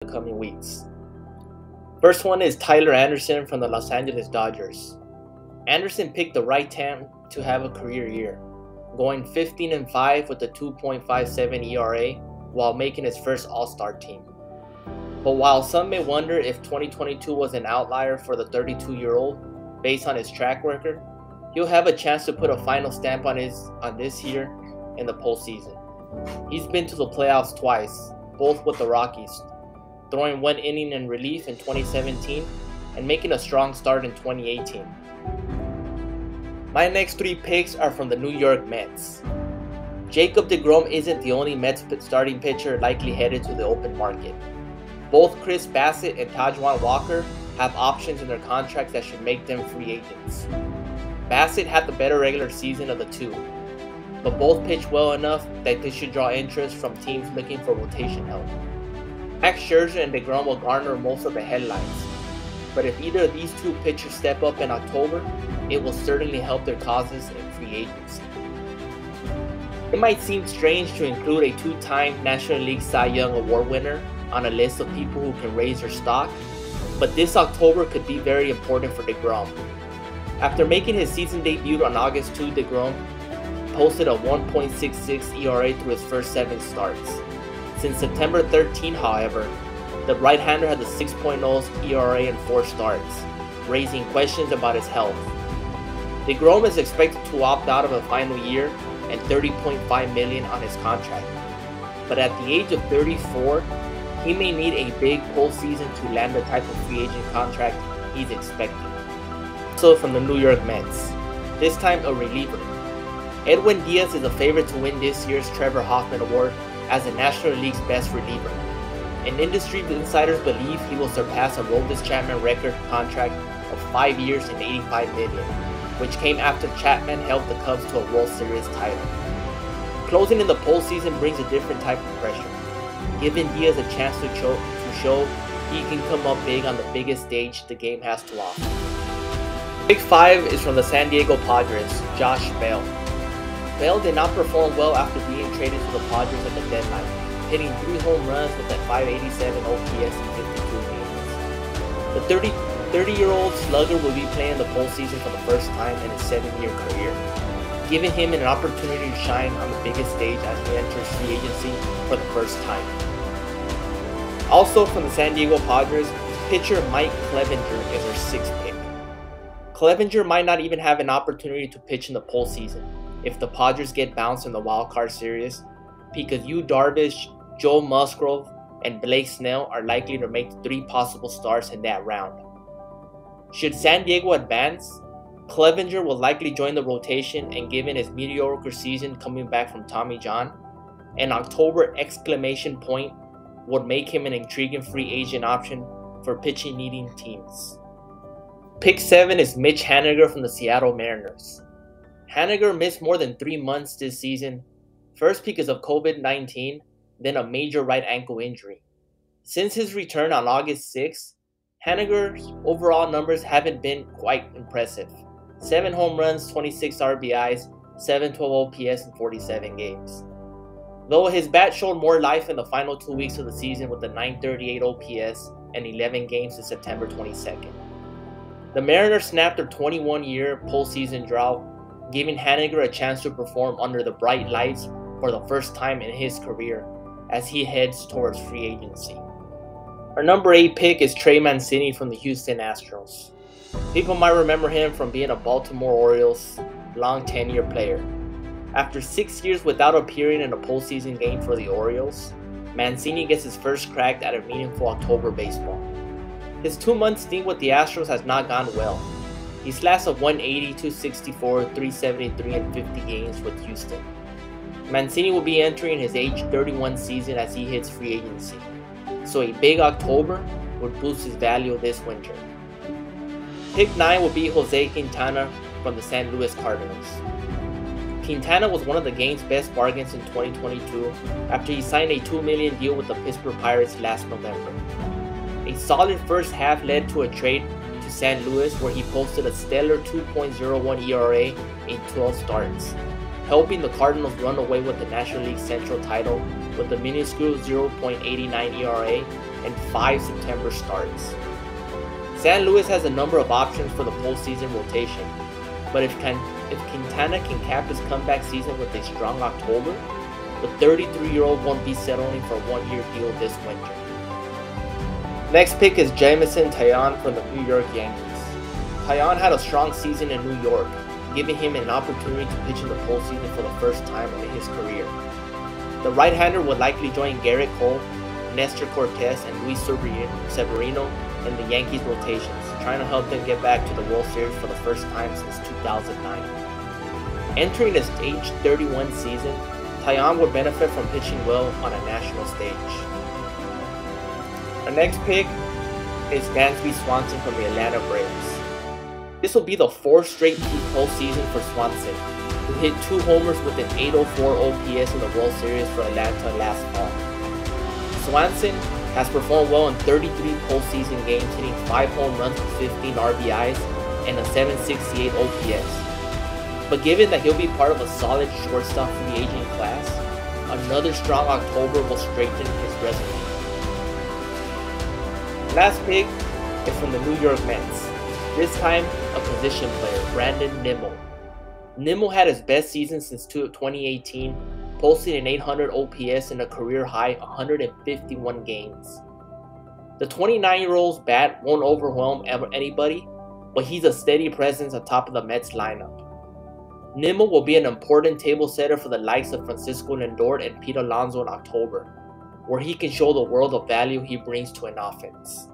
the coming weeks. First one is Tyler Anderson from the Los Angeles Dodgers. Anderson picked the right time to have a career year, going 15-5 with a 2.57 ERA while making his first All-Star team. But while some may wonder if 2022 was an outlier for the 32-year-old based on his track record, he'll have a chance to put a final stamp on this year in the postseason. He's been to the playoffs twice, both with the Rockies, throwing one inning in relief in 2017 and making a strong start in 2018. My next three picks are from the New York Mets. Jacob deGrom isn't the only Mets starting pitcher likely headed to the open market. Both Chris Bassett and Taijuan Walker have options in their contracts that should make them free agents. Bassett had the better regular season of the two, but both pitched well enough that they should draw interest from teams looking for rotation help. Max Scherzer and deGrom will garner most of the headlines, but if either of these two pitchers step up in October, it will certainly help their causes in free agency. It might seem strange to include a two-time National League Cy Young Award winner on a list of people who can raise their stock, but this October could be very important for deGrom. After making his season debut on August 2, deGrom posted a 1.66 ERA through his first 7 starts. Since September 13, however, the right-hander had the 6.0 ERA in 4 starts, raising questions about his health. deGrom is expected to opt out of a final year and $30.5 million on his contract, but at the age of 34, he may need a big postseason to land the type of free agent contract he's expecting. Also from the New York Mets, this time a reliever. Edwin Diaz is a favorite to win this year's Trevor Hoffman Award as the National League's best reliever, and industry insiders believe he will surpass a Robles Chapman record contract of 5 years and $85 million, which came after Chapman helped the Cubs to a World Series title. Closing in the postseason brings a different type of pressure, giving Diaz a chance to show he can come up big on the biggest stage the game has to offer. Pick 5 is from the San Diego Padres, Josh Bell. Bell did not perform well after being traded to the Padres at the deadline, hitting 3 home runs with a 587 OPS in 52 games. The 30-year-old slugger will be playing the postseason for the first time in his 7-year career, giving him an opportunity to shine on the biggest stage as he enters free agency for the first time. Also from the San Diego Padres, pitcher Mike Clevenger is their 6th pick. Clevenger might not even have an opportunity to pitch in the postseason if the Padres get bounced in the Wild Card Series, because Yu Darvish, Joe Musgrove, and Blake Snell are likely to make 3 possible starts in that round. Should San Diego advance, Clevenger will likely join the rotation, and given his mediocre season coming back from Tommy John, an October exclamation point would make him an intriguing free agent option for pitching-needing teams. Pick 7 is Mitch Haniger from the Seattle Mariners. Haniger missed more than 3 months this season, first because of COVID-19, then a major right ankle injury. Since his return on August 6, Haniger's overall numbers haven't been quite impressive. 7 home runs, 26 RBIs, 712 OPS in 47 games. Though his bat showed more life in the final 2 weeks of the season with a 938 OPS and 11 games in September 22nd. The Mariners snapped their 21-year postseason drought, giving Haniger a chance to perform under the bright lights for the first time in his career as he heads towards free agency. Our number 8 pick is Trey Mancini from the Houston Astros. People might remember him from being a Baltimore Orioles long tenure player. After 6 years without appearing in a postseason game for the Orioles, Mancini gets his first crack at a meaningful October baseball. His 2-month stint with the Astros has not gone well. He slashed a 180, 264, 373 in 50 games with Houston. Mancini will be entering his age 31 season as he hits free agency, so a big October would boost his value this winter. Pick 9 will be Jose Quintana from the St. Louis Cardinals. Quintana was one of the game's best bargains in 2022 after he signed a $2 million deal with the Pittsburgh Pirates last November. A solid first half led to a trade to St. Louis where he posted a stellar 2.01 ERA in 12 starts, helping the Cardinals run away with the National League Central title with a minuscule 0.89 ERA and 5 September starts. San Luis has a number of options for the postseason rotation, but if Quintana can cap his comeback season with a strong October, the 33-year-old won't be settling for a one-year deal this winter. Next pick is Jameson Taillon from the New York Yankees. Taillon had a strong season in New York, giving him an opportunity to pitch in the postseason for the first time in his career. The right-hander would likely join Garrett Cole, Nestor Cortez, and Luis Severino in the Yankees rotations, trying to help them get back to the World Series for the first time since 2009. Entering his age 31 season, Taillon would benefit from pitching well on a national stage. Our next pick is Dansby Swanson from the Atlanta Braves. This will be the 4th straight postseason for Swanson, who hit 2 homers with an .804 OPS in the World Series for Atlanta last fall. Swanson has performed well in 33 postseason games, hitting 5 home runs with 15 RBIs and a .768 OPS. But given that he'll be part of a solid shortstop free agent class, another strong October will strengthen his resume. Last pick is from the New York Mets. This time, a position player, Brandon Nimmo. Nimmo had his best season since 2018, posting an .800 OPS in a career-high 151 games. The 29-year-old's bat won't overwhelm anybody, but he's a steady presence atop of the Mets lineup. Nimmo will be an important table setter for the likes of Francisco Lindor and Pete Alonso in October, where he can show the world the value he brings to an offense.